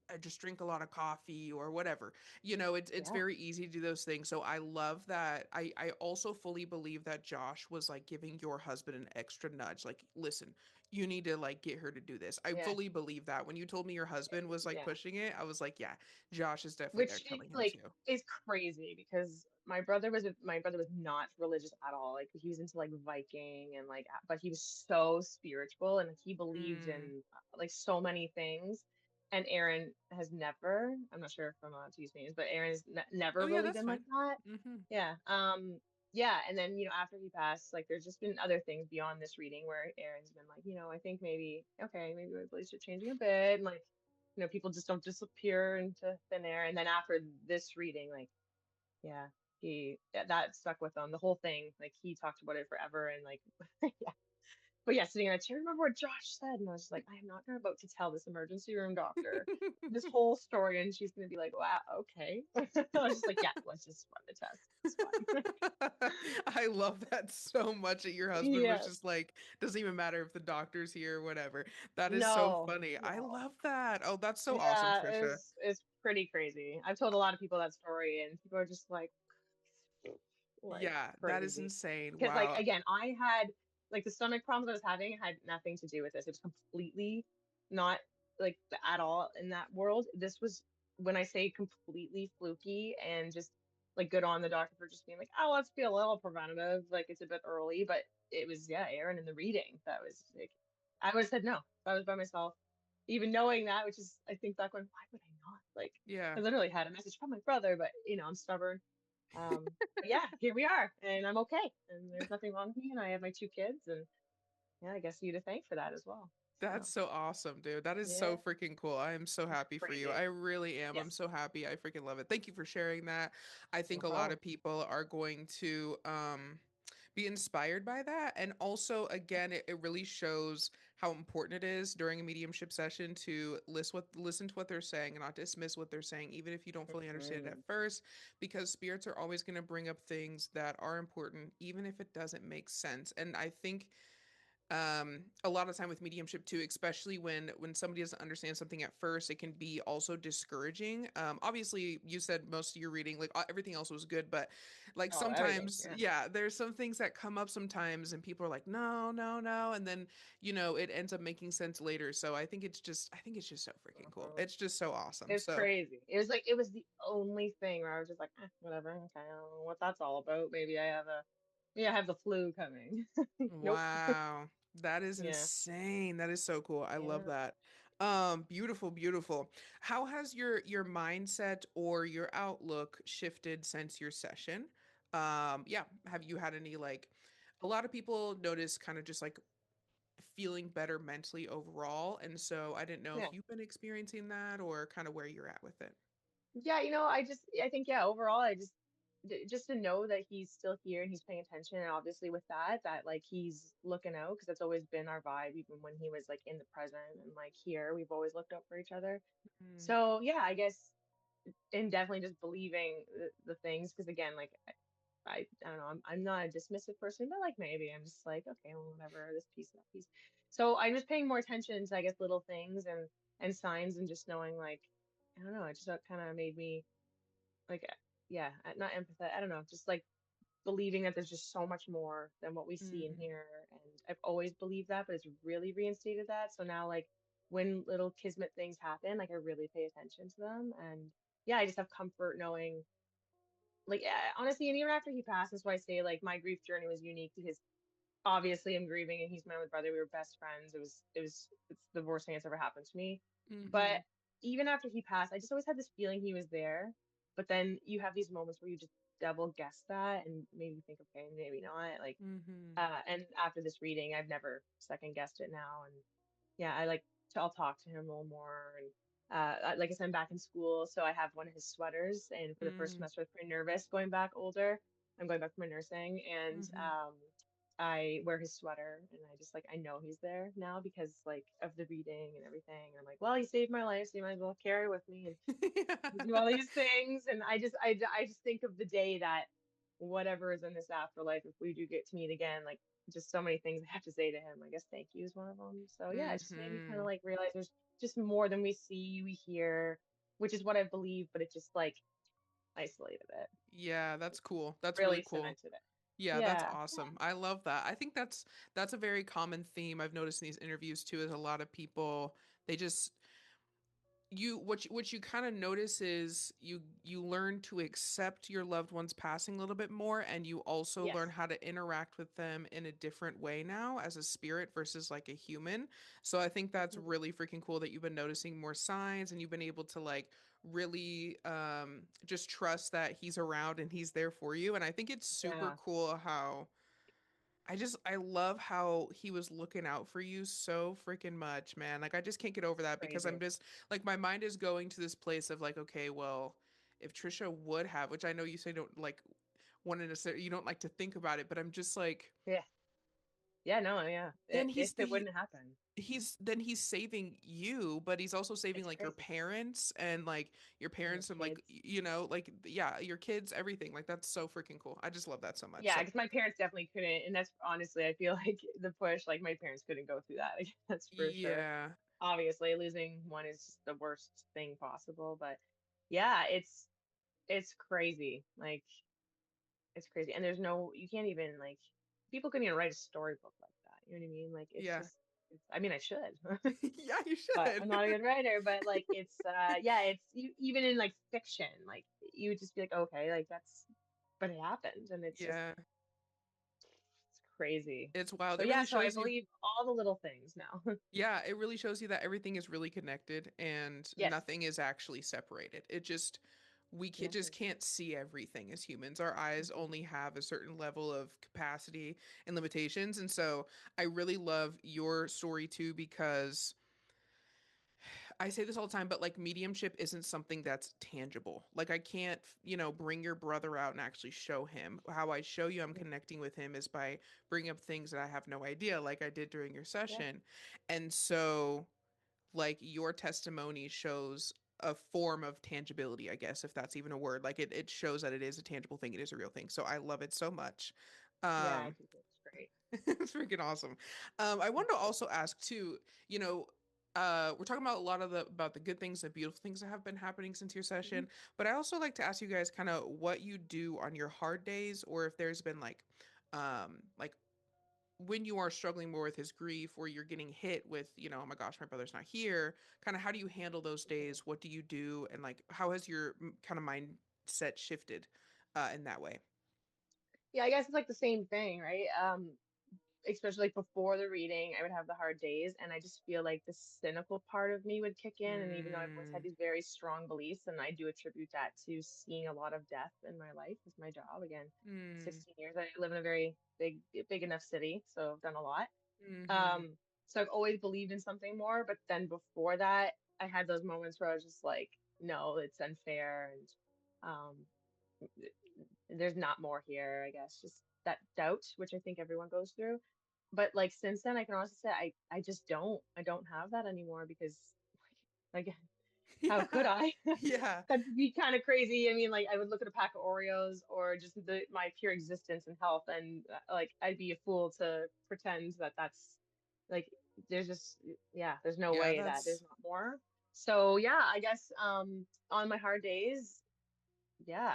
I just drink a lot of coffee or whatever. It's Yeah. very easy to do those things. So I love that. I also fully believe that Josh was like giving your husband an extra nudge, like, listen, you need to like get her to do this. I Yeah. fully believe that. When you told me your husband was like Yeah. pushing it, I was like, yeah, Josh is definitely there Which is telling him like to. is crazy because my brother was not religious at all. Like he was into like Viking and like, but he was so spiritual and he believed in Mm. like so many things. And Aaron has never, I'm not sure if I'm allowed to use names, but Aaron has Oh never yeah, really that's been like fine. that. Mm-hmm. Yeah. Yeah. And then, after he passed, like there's just been other things beyond this reading where Aaron's been like, I think maybe, okay, maybe my beliefs are changing a bit. And like, people just don't disappear into thin air. And then after this reading, like, yeah, that stuck with him. The whole thing, like he talked about it forever. And like, yeah. But yeah, sitting in a chair, remember what Josh said? And I was just like, I am not about to tell this emergency room doctor this whole story. And she's going to be like, wow, okay. I was just like, yeah, let's just run the test. It's fine. I love that so much that your husband was Yes. just like, doesn't even matter if the doctor's here or whatever. That is so No, funny. I no. love that. Oh, that's so awesome, Yeah, Trisha. it's pretty crazy. I've told a lot of people that story, and people are just like Yeah, that is crazy. insane. Because like Wow. again, I had like the stomach problems I was having had nothing to do with this. It was completely not like at all in that world. This was when I say completely fluky and just like good on the doctor for just being like, oh, let's be a little preventative. Like it's a bit early, but it was yeah, Aaron in the reading that was like I would have said no if I was by myself. even knowing that, which is, I think back when, why would I not? Like, Yeah. I literally had a message from my brother, but I'm stubborn. But yeah, here we are, and I'm okay, and there's nothing wrong with me, and I have my two kids, and yeah, I guess you to thank for that as well. So That's so awesome, dude. That is so yeah, freaking cool. I am so it's happy for you. crazy. I really am. I'm Yes, so happy. I freaking love it. Thank you for sharing that. I no think a lot problem. of people are going to be inspired by that. And also, again, it really shows how important it is during a mediumship session to listen to what they're saying and not dismiss what they're saying, even if you don't fully understand it at Mhm. first, because spirits are always going to bring up things that are important, even if it doesn't make sense. And I think a lot of time with mediumship too, especially when somebody doesn't understand something at first, it can be also discouraging. Obviously you said most of your reading, like everything else was good, but like Oh, everything. sometimes, Yeah. yeah, there's some things that come up sometimes and people are like, no, no, no, and then it ends up making sense later. So I think it's just so freaking cool. Mhm. It's just so awesome. It's So crazy. It was like it was the only thing where I was just like, whatever. Okay, I don't know what that's all about. Maybe I have the flu coming. Nope. wow. That is Yeah. insane. That is so cool. I love Yeah. that. Beautiful, beautiful. How has your mindset or your outlook shifted since your session? Yeah, have you had any like a lot of people notice kind of just like feeling better mentally overall, and so I didn't know Yeah. if you've been experiencing that or kind of where you're at with it. Yeah, I think, yeah, overall, just to know that he's still here and he's paying attention, and obviously with that like he's looking out, because that's always been our vibe, even when he was like in the present and like here, we've always looked out for each other. Mm, So yeah, I guess, and definitely just believing the things, because again, like I don't know, I'm not a dismissive person, but like maybe I'm just like, okay, well, whatever, this piece, that piece. So I'm just paying more attention to, I guess, little things and signs, and just knowing, like, I don't know, it just kind of made me like, yeah, not empathetic. I don't know, just like believing that there's just so much more than what we see and mhm, hear. And I've always believed that, but it's really reinstated that. So now, like, when little kismet things happen, like, I really pay attention to them. And yeah, I just have comfort knowing, like, honestly, and even after he passed, that's why I say, like, my grief journey was unique, because obviously I'm grieving, and he's my only brother. We were best friends. It's the worst thing that's ever happened to me. But mhm, even after he passed, I just always had this feeling he was there. But then you have these moments where you just double guess that and maybe think, okay, maybe not. Like, mhm, and after this reading, I've never second guessed it now. And yeah, I'll talk to him a little more. And like I said, I'm back in school, so I have one of his sweaters. And for the first mm, semester, I was pretty nervous going back older. I'm going back for my nursing, and mhm. I wear his sweater, and I just, like, I know he's there now because, like, of the reading and everything. And I'm like, well, he saved my life, so you might as well carry it with me. And we do all these things, and I just think of the day that whatever is in this afterlife, if we do get to meet again, like, just so many things I have to say to him. I guess thank you is one of them. So yeah, it just made me kind of Mhm. like realize there's just more than we see, we hear, which is what I believe, but it just like isolated it, Yeah, that's cool. That's really really cool. cemented it. Yeah, that's Yeah, awesome. I love that. I think that's a very common theme I've noticed in these interviews too, is a lot of people they just what you kind of notice is you learn to accept your loved ones passing a little bit more, and you also yes, learn how to interact with them in a different way now as a spirit versus like a human. So I think that's hmm, really freaking cool that you've been noticing more signs and you've been able to like really just trust that he's around and he's there for you. And I think it's super yeah, cool how I love how he was looking out for you so freaking much, man. Like I just can't get over that because I'm crazy. just like my mind is going to this place of like, okay, well, if Trisha would have, which I know you say don't like want to necessarily, you don't like to think about it, but I'm just like, Yeah, yeah, no, yeah. then If it wouldn't happen, he's saving you, but he's also saving it's like your crazy. parents and like your And his parents and like kids. like yeah, your kids, everything. Like that's so freaking cool. I just love that so much. Yeah, So because my parents definitely couldn't, and that's honestly, I feel like the push, like my parents couldn't go through that. Like, that's for sure. yeah, Obviously, losing one is just the worst thing possible, but yeah, it's crazy. Like, it's crazy, and you can't even, like, people couldn't even write a storybook like that. You know what I mean? Like, it's yeah, just, I mean, I should, yeah. You but should. I'm not a good writer. But like, it's yeah, it's even in like fiction, like you would just be like, okay, like that's, but it happened, and it's just Yeah. crazy. It's wild. So It yeah, really so I shows you. believe all the little things now. Yeah, it really shows you that everything is really connected and Yes. nothing is actually separated. It just just Nothing. can't see everything as humans. Our eyes Mhm. only have a certain level of capacity and limitations. And so I really love your story too because I say this all the time, but like mediumship isn't something that's tangible. Like I can't, bring your brother out and actually show him. How I show you I'm Mhm. connecting with him is by bringing up things that I have no idea, like I did during your Yeah. session. And so like your testimony shows a form of tangibility, I guess, if that's even a word. Like it shows that it is a tangible thing, it is a real thing. So I love it so much. Yeah, I Um think it's great. it's freaking awesome. I wanted to also ask too, you know, we're talking about a lot of the good things, the beautiful things that have been happening since your Mhm. session, but I also like to ask you guys kind of what you do on your hard days, or if there's been like when you are struggling more with his grief, or you're getting hit with, oh my gosh, my brother's not here. Kind of how do you handle those Mhm. days? What do you do, and like how has your kind of mindset shifted in that way? Yeah, I guess it's like the same thing, right? Especially like before the reading, I would have the hard days, and I just feel like the cynical part of me would kick in. And even though I've always had Mm, these very strong beliefs, and I do attribute that to seeing a lot of death in my life with my job. Again, mm, 16 years. I live in a very big enough city, so I've done a lot. mm-hmm, Um, so I've always believed in something more, but then before that, I had those moments where I was just like, no, it's unfair, and um, there's not more here, I guess. Just that doubt, which I think everyone goes through. But like since then, I can honestly say I just don't have that anymore because like how could yeah, I? yeah, That'd be kind of crazy. I mean, like I would look at a pack of Oreos or just my pure existence and health, and like I'd be a fool to pretend that that's like there's just yeah, there's no yeah. way that there's not more. So yeah, I guess on my hard days, yeah,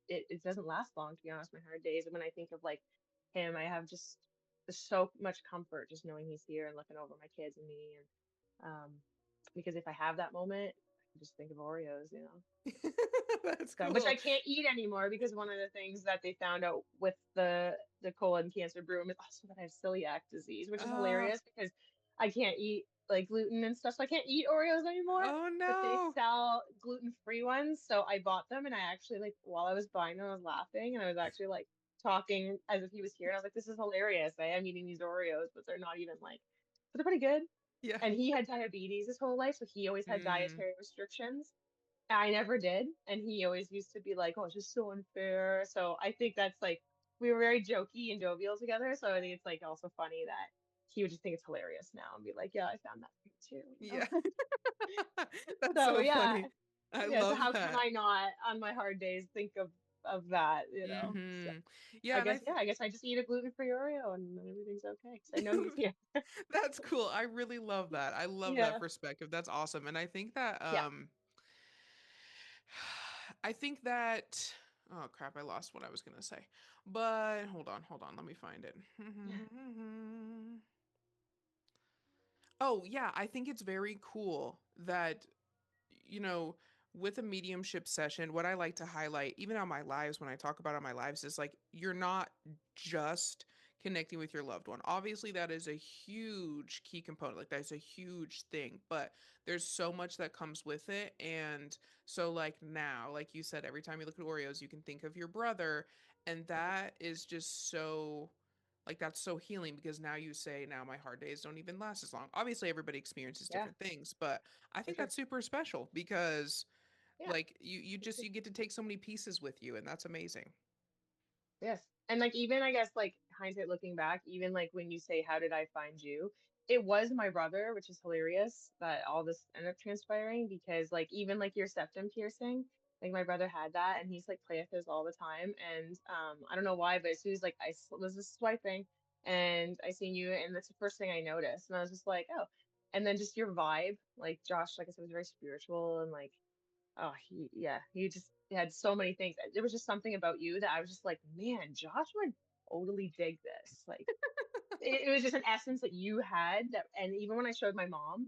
it doesn't last long, to be honest, my hard days. And when I think of like him, I have just so much comfort just knowing he's here and looking over my kids and me. And because if I have that moment, I can just think of Oreos, you know. That's So, which cool. I can't eat anymore because one of the things that they found out with the colon cancer broom is also that I have celiac disease, which is Uh, hilarious because I can't eat like gluten and stuff. So I can't eat Oreos anymore, oh but they no. sell gluten-free ones. So I bought them and I actually like while I was buying them, I was laughing and I was actually like talking as if he was here. And I was like, this is hilarious. I am eating these Oreos, but they're not even like, but they're pretty good. Yeah. And he had diabetes his whole life, so he always had Mm. dietary restrictions. I never did. And he always used to be like, oh, it's just so unfair. So I think that's like, we were very jokey and jovial together. So I think it's like also funny that he would just think it's hilarious now and be like, yeah, I found that thing too, you Yeah. know? That's So so yeah. funny. I Yeah. So love how can that. I not on my hard days think of that, you know? So Hmm. Yeah, I and guess, yeah, I guess I just eat a gluten-free Oreo and then everything's okay because I know he's here. that's cool. I really love that. I love that Yeah. perspective. That's awesome. And I think that Yeah. I think that oh crap, I lost what I was gonna say. But hold on, let me find it. Oh, yeah, I think it's very cool that, you know, with a mediumship session, what I like to highlight, even on my lives, when I talk about on my lives, is like you're not just connecting with your loved one. Obviously, that is a huge key component. Like, that's a huge thing, but there's so much that comes with it. And so, like, now, like you said, every time you look at Oreos, you can think of your brother. And that is just so like that's so healing because now you say now my hard days don't even last as long. Obviously everybody experiences Yeah, different things, but I for think sure. that's super special because Yeah. like you get to take so many pieces with you and that's amazing. Yes. And like even I guess like hindsight looking back, even like when you say how did I find you? It was my brother, which is hilarious that all this ended up transpiring because like even like your septum piercing, like my brother had that and he's like play with this all the time. And I don't know why, but as soon as like was just swiping and I seen you and that's the first thing I noticed. And I was just like, oh. And then just your vibe, like Josh, like I said, was very spiritual and like oh, yeah, he just had so many things. There was just something about you that I was just like, man, Josh would totally dig this. Like, it was just an essence that you had that, and even when I showed my mom,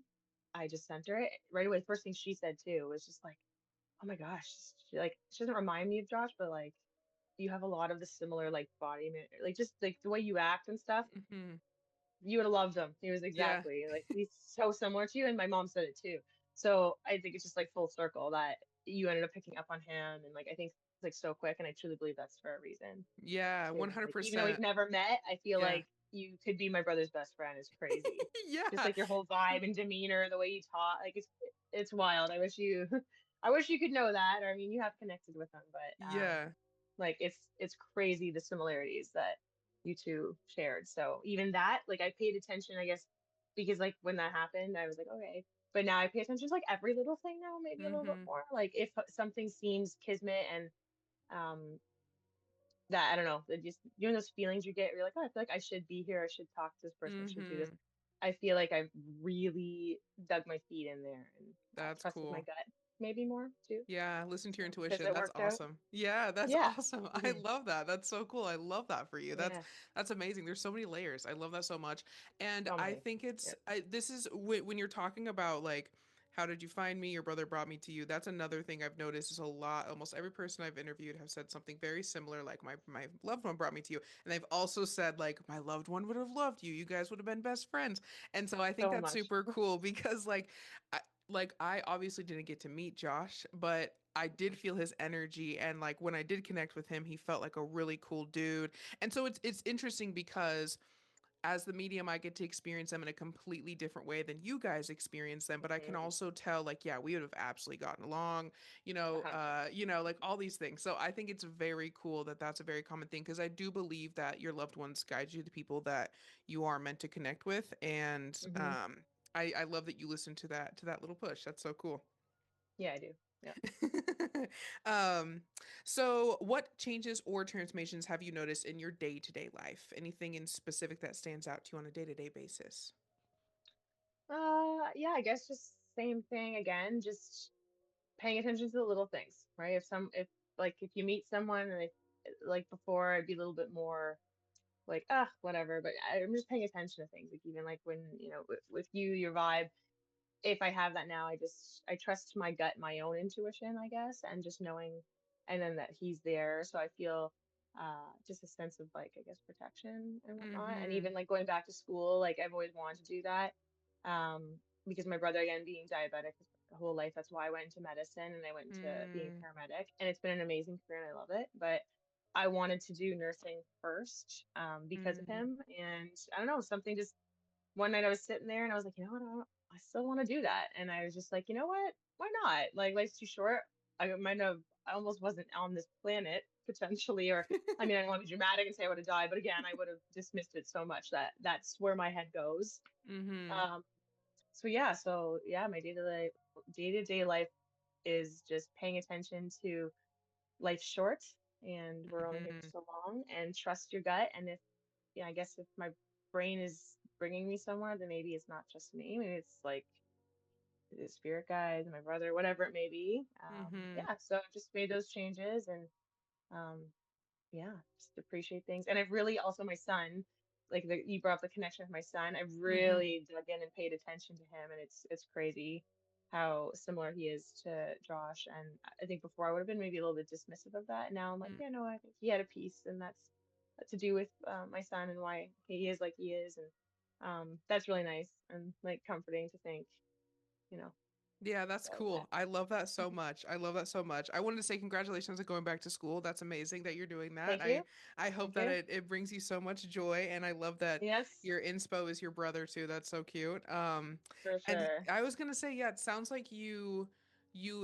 I just sent her it right away. The first thing she said too was just like, oh my gosh, she doesn't remind me of Josh, but like, you have a lot of the similar like like just like the way you act and stuff. Hmm. You would have loved him. He was Yeah. exactly like he's so similar to you, and my mom said it too. So I think it's just like full circle that you ended up picking up on him, and like I think it's like so quick, and I truly believe that's for a reason Yeah, too. Like even though we've 100%. never met, I feel Yeah. like you could be my brother's best friend. It's crazy. Just Yeah. like your whole vibe and demeanor, the way you talk, like it's wild. I wish you, I wish you could know that. Or I mean, you have connected with him, but Yeah. like it's crazy the similarities that you two shared. So even that, like I paid attention, I guess, because like when that happened, I was like, okay. But now I pay attention to like every little thing now, maybe a little bit Hmm. more. Like if something seems kismet and um that I don't know, that just those feelings you get, you're like, oh, I feel like I should be here, I should talk to this person, I should do this. Hmm. I feel like I've really dug my feet in there and That's trusted my cool. gut maybe more too. Yeah, listen to your So because intuition. it That's worked out. awesome. Yeah, that's Yeah. awesome. I Hmm. love that. That's so cool. I love that for you. Yeah. That's amazing. There's so many layers. I love that so much. And So I many. think Yep. this is when you're talking about like how did you find me? Your brother brought me to you. That's another thing I've noticed is a lot. Almost every person I've interviewed have said something very similar. Like my loved one brought me to you, and they've also said like my loved one would have loved you. You guys would have been best friends. And so I think So that's much. super cool because I, I obviously didn't get to meet Josh, but I did feel his energy and like when I did connect with him, he felt like a really cool dude. And so it's interesting because as the medium I get to experience them in a completely different way than you guys experience them, but I can Hmm. also tell like yeah, we would have absolutely gotten along, 100%. like all these things. So I think it's very cool that that's a very common thing because I do believe that your loved ones guide you to the people that you are meant to connect with and Hmm. I love that you listen to that little push. That's so cool. Yeah, I do. Yeah. um, so what changes or transformations have you noticed in your day-to-day life? Anything in specific that stands out to you on a day-to-day basis? Yeah, I guess just same thing again, just paying attention to the little things, right? If like if you meet someone and like before, I'd be a little bit more like, ah, whatever, but I'm just paying attention to things. Like even like when, with you, your vibe, if I have that now, I trust my gut, my own intuition, I guess, and just knowing, and then that he's there, so I feel just a sense of like I guess protection and whatnot, and Mm-hmm. even like going back to school, like I've always wanted to do that, because my brother again being diabetic his whole life, that's why I went into medicine and I went into being a Mm, paramedic, and it's been an amazing career and I love it, but I wanted to do nursing first because of mm, him, and I don't know, something just one night I was sitting there and I was like, you know what, I still want to do that. And I was just like, you know what, why not? Like life's too short. I might have, I almost wasn't on this planet potentially, or I mean, I don't want to be dramatic and say I would have died, but again, I would have dismissed it so much that that's where my head goes. mm-hmm. Um, so yeah, my day to day life is just paying attention to life's short and we're only here Mm-hmm. for so long and trust your gut. And if, yeah, I guess if my brain is bringing me somewhere, then maybe it's not just me. Maybe it's like the spirit guides, my brother, whatever it may be. Mm-hmm. Yeah, so I've just made those changes and um, yeah, just appreciate things. And I've really also my son, like you brought up the connection with my son. I've Mm-hmm. really dug in and paid attention to him, and it's crazy how similar he is to Josh. And I think before I would have been maybe a little bit dismissive of that. And now I'm like, yeah, no, I think he had a piece, and that's to do with my son and why he is like he is, and that's really nice and like comforting to think, you know, Yeah, that's that. cool. I love that so much. I love that so much. I wanted to say congratulations on going back to school. That's amazing that you're doing that. Thank you, I hope thank that you. it brings you so much joy and I love that Yes, your inspo is your brother too. That's so cute. for And sure. I was going to say yeah, it sounds like you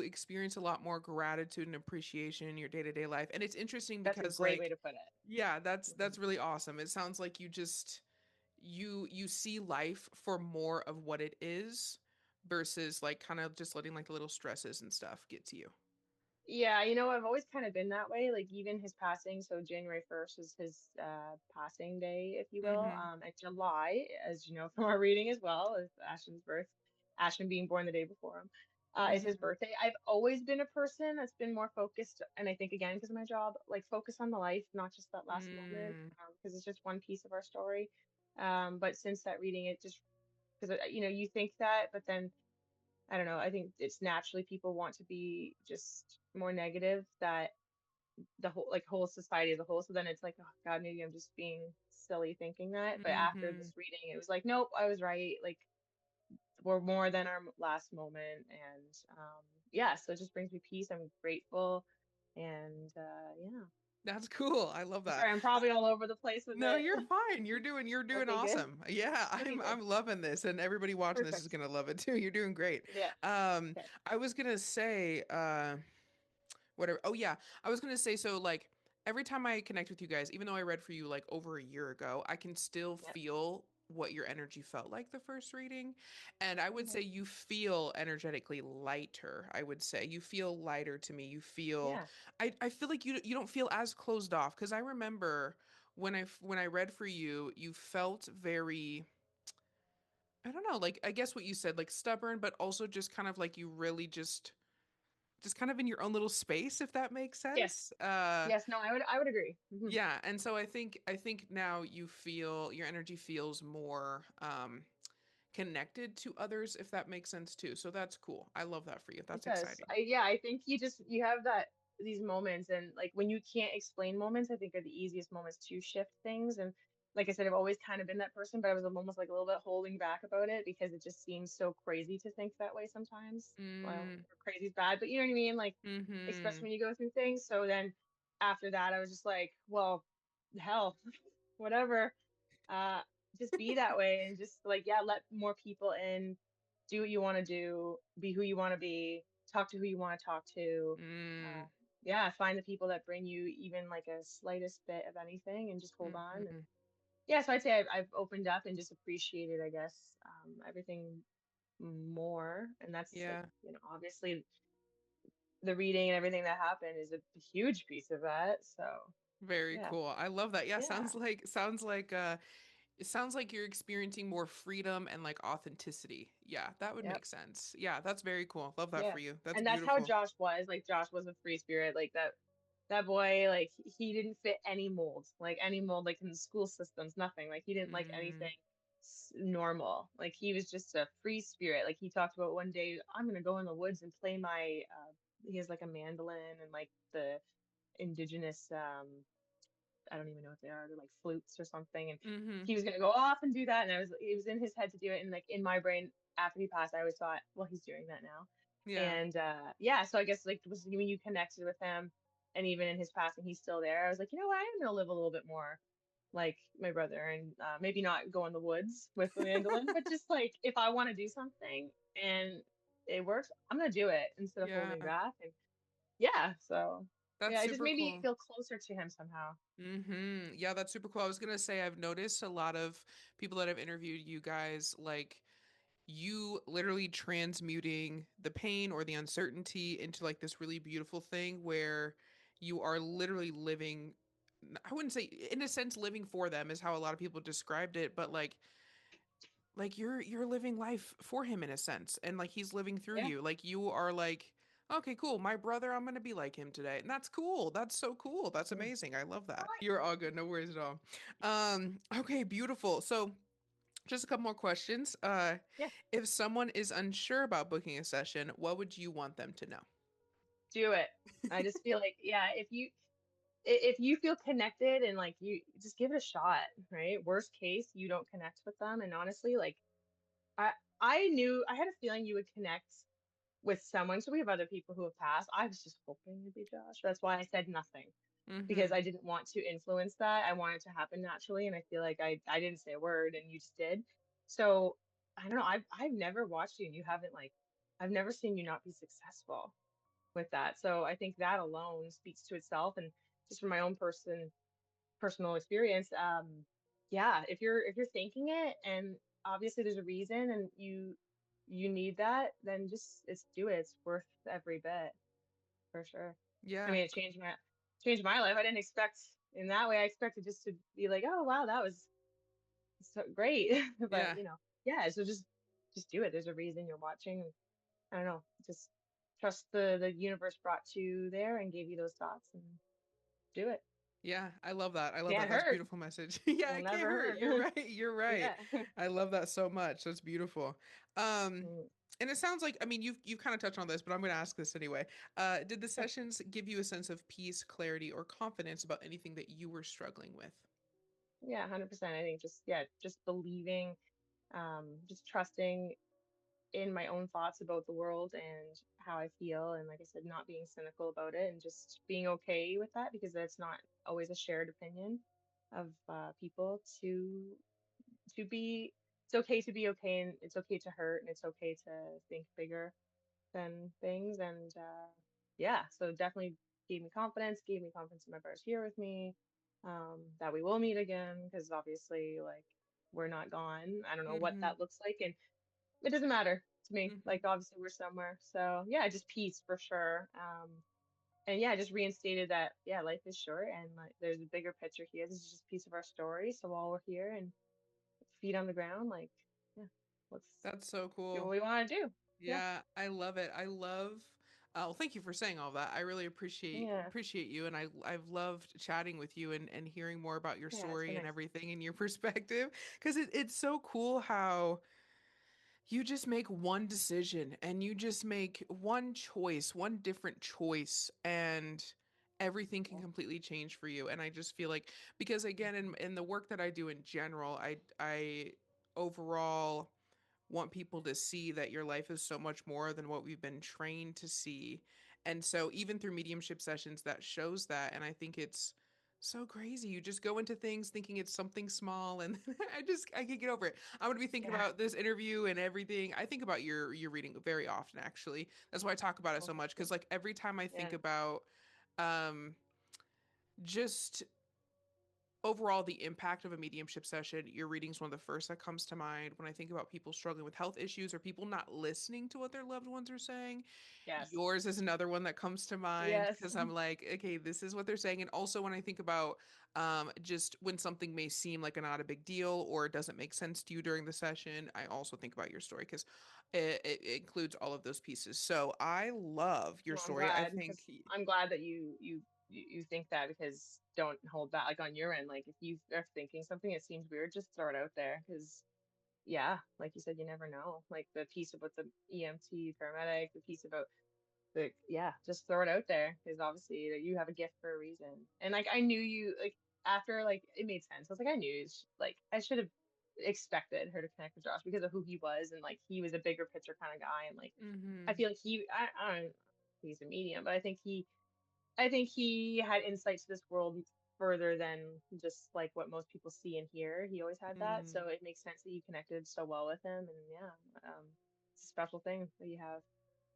experience a lot more gratitude and appreciation in your day-to-day life. And it's interesting That's a because great way like to put yeah, it. that's really awesome. It sounds like you just you see life for more of what it is versus like kind of just letting like the little stresses and stuff get to you. Yeah, I've always kind of been that way. Like even his passing, so January 1st is his passing day, if you will. Mhm. And July, as you know from our reading as well, is Ashton's birth. Ashton being born the day before him, is his Mhm. birthday. I've always been a person that's been more focused, and I think again because of my job, like focus on the life, not just that last moment, Mm. because it's just one piece of our story. But since that reading, it just because you think that, but then I don't know. I think it's naturally people want to be just more negative that the whole society as a whole. So then it's like, oh God, maybe I'm just being silly thinking that. But after Mm-hmm. this reading, it was like, nope, I was right. Like we're more than our last moment, and yeah, so it just brings me peace. I'm grateful, and yeah. That's cool. I love I'm that. sorry, I'm probably all over the place with No, you're it. fine. You're doing Okay, good. awesome. Yeah, Okay, good. I'm loving this, and everybody watching this is Perfect. gonna love it too. You're doing great. Yeah. Um, Okay. I was gonna say, whatever. Oh yeah, I was gonna say so like every time I connect with you guys, even though I read for you like over a year ago, I can still Yep. feel what your energy felt like the first reading. And I would Okay. say you feel energetically lighter. I would say you feel lighter to me. You feel Yeah. I feel like you don't feel as closed off because I remember when I read for you, you felt very I don't know, like I guess what you said, like stubborn, but also just kind of like you really just kind of in your own little space, if that makes Yes. sense. Yes. No, I would agree. Yeah, and so I think now you feel your energy feels more connected to others, if that makes sense too. So that's cool. I love that for you. It That's does. exciting. Yeah, I think you have that these moments, and like when you can't explain moments, I think are the easiest moments to shift things. And like I said, I've always kind of been that person, but I was almost like a little bit holding back about it because it just seems so crazy to think that way sometimes. Well, Mm, crazy's bad, but you know what I mean? Like, especially mm-hmm. when you go through things. So then after that, I was just like, well, hell, whatever. Uh, just be that way and just like, yeah, let more people in, do what you want to do, be who you want to be, talk to who you want to talk to. Uh, Mm, yeah, find the people that bring you even like a slightest bit of anything and just hold on. And mm-hmm. yeah, so I'd say I've opened up and just appreciated, I guess, everything more. And that's like, Yeah, obviously the reading and everything that happened is a huge piece of that. So very yeah, cool. I love that. Yeah, yeah, sounds like it sounds like you're experiencing more freedom and like authenticity. Yeah, that would yep. make sense. Yeah, that's very cool. Love that Yeah. for you. That's And that's how beautiful. Josh was. Like Josh was a free spirit. Like that boy, like he didn't fit any mold. Like any mold, like in the school systems, nothing. Like he didn't like Mm, anything normal. Like he was just a free spirit. Like he talked about one day, I'm gonna go in the woods and play my he has like a mandolin and like the indigenous I don't even know what they are. They're like flutes or something. And mm-hmm. he was gonna go off and do that. And it was in his head to do it. And like in my brain, after he passed, I always thought, well, he's doing that now. Yeah. And yeah, so I guess like was when you connected with him, and even in his passing, he's still there. I was like, you know what, I am gonna live a little bit more like my brother, and maybe not go in the woods with the mandolin, but just like if I want to do something and it works, I'm gonna do it instead of Yeah. holding back. And yeah, so That's yeah, it just super made me cool. feel closer to him somehow. Mm-hmm. Yeah, that's super cool. I was gonna say I've noticed a lot of people that have interviewed you guys, like you literally transmuting the pain or the uncertainty into like this really beautiful thing where you are literally living I wouldn't say in a sense living for them is how a lot of people described it, but like you're living life for him in a sense and like he's living through Yeah. you. Like you are like okay, cool. My brother, I'm going to be like him today. And that's cool. That's so cool. That's Mm. amazing. I love that. You're all good. No worries at all. Okay, beautiful. So, just a couple more questions. Yeah. If someone is unsure about booking a session, what would you want them to know? Do it. I just feel like, yeah, if you feel connected and like you just give it a shot, right? Worst case, you don't connect with them. And honestly, like I I knew I had a feeling you would connect with someone. So we have other people who have passed. I was just hoping it'd be Josh. That's why I said nothing because Mm-hmm. I didn't want to influence that. I want it to happen naturally. And I feel like I didn't say a word and you just did. So I don't know. I've never watched you and you haven't like I've never seen you not be successful with that. So I think that alone speaks to itself. And just from my own personal experience, yeah, if you're thinking it and obviously there's a reason and you need that, then just it's do it. It's worth every bit for sure. I Yeah. mean, it changed my life. I didn't expect in that way. I expected just to be like, oh wow, that was so great. But Yeah. yeah, so just do it. There's a reason you're watching. I don't know, just trust the universe brought you there and gave you those thoughts and do it. Yeah, I love that. I love that. Can't That's a hurt. beautiful message. Yeah, It'll it can't never hurt. You're hurt. right. You're right. Yeah. I love that so much. That's beautiful. Um, Mm. And it sounds like, I mean, you've kind of touched on this, but I'm going to ask this anyway. Did the Sure. sessions give you a sense of peace, clarity, or confidence about anything that you were struggling with? Yeah, 100%. I think just, yeah, just believing, just trusting in my own thoughts about the world and how I feel. And like I said, not being cynical about it and just being okay with that because that's not always a shared opinion of people to be, it's okay to be okay and it's okay to hurt and it's okay to think bigger than things. And yeah, so definitely gave me confidence in my brothers here with me, that we will meet again because obviously, like, we're not gone. I don't know what Mm-hmm. that looks like, and it doesn't matter to me. Mm-hmm. Like, obviously, we're somewhere. So yeah, just peace for sure. And yeah, just reinstated that yeah, life is short and like there's a bigger picture here. This is just a piece of our story. So while we're here and feet on the ground, like, yeah, let's That's so do what cool. we want to do. Yeah, Yeah, I love it. I love. Well, thank you for saying all that. I really yeah, appreciate you, and I've loved chatting with you and hearing more about your yeah. It's been story and nice. everything and your perspective. Because it's so cool how you just make one decision and you just make one choice, one different choice, and everything can Yeah. completely change for you. And I just feel like, because again, in the work that I do in general, I overall want people to see that your life is so much more than what we've been trained to see. And so even through mediumship sessions that shows that, and I think it's so crazy. You just go into things thinking it's something small, and I can't get over it. I'm gonna be thinking Yeah. about this interview and everything. I think about your reading very often, actually. That's why I talk about it Oh, so thank much, you. because like every time I think Yeah. about um just overall the impact of a mediumship session, your reading is one of the first that comes to mind when I think about people struggling with health issues or people not listening to what their loved ones are saying. Yes. Yours is another one that comes to mind Yes. because I'm like, okay, this is what they're saying. And also when I think about just when something may seem like a not a big deal or it doesn't make sense to you during the session, I also think about your story because it includes all of those pieces. So I love your No, I'm story. I glad think, because I'm glad that you think that because don't hold back. Like on your end, like if you are thinking something that seems weird, just throw it out there because yeah, like you said, you never know. Like the piece about the EMT paramedic, the piece about the yeah, just throw it out there because obviously that you have a gift for a reason. And like I knew you like after like it made sense. I was like I knew like I should have expected her to connect with Josh because of who he was and like he was a bigger picture kind of guy and like I mm-hmm, feel like I don't know if he's a medium, but I think he had insight to this world further than just like what most people see and hear. He always had that, mm-hmm. so it makes sense that you connected so well with him. And yeah, it's a special thing that you have.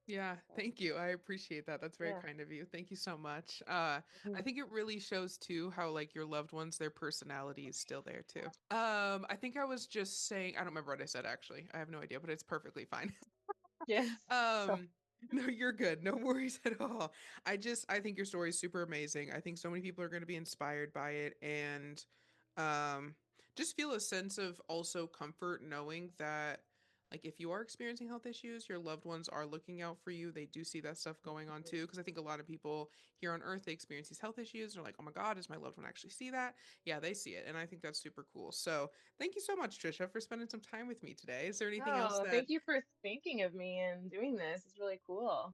Yeah, So thank you. I appreciate that. That's very yeah. kind of you. Thank you so much. I Mhm. think it really shows too how like your loved ones, their personality is still there too. I think I was just saying, I don't remember what I said actually. I have no idea, but it's perfectly fine. Yes. So Um, no, you're good. No worries at all. I think your story is super amazing. I think so many people are going to be inspired by it and um just feel a sense of also comfort knowing that like if you are experiencing health issues, your loved ones are looking out for you. They do see that stuff going on too because I think a lot of people here on earth they experience these health issues. They're like, "Oh my God, does my loved one actually see that?" Yeah, they see it, and I think that's super cool. So, thank you so much, Trisha, for spending some time with me today. Is there anything else no, that thank you for thinking of me and doing this. It's really cool.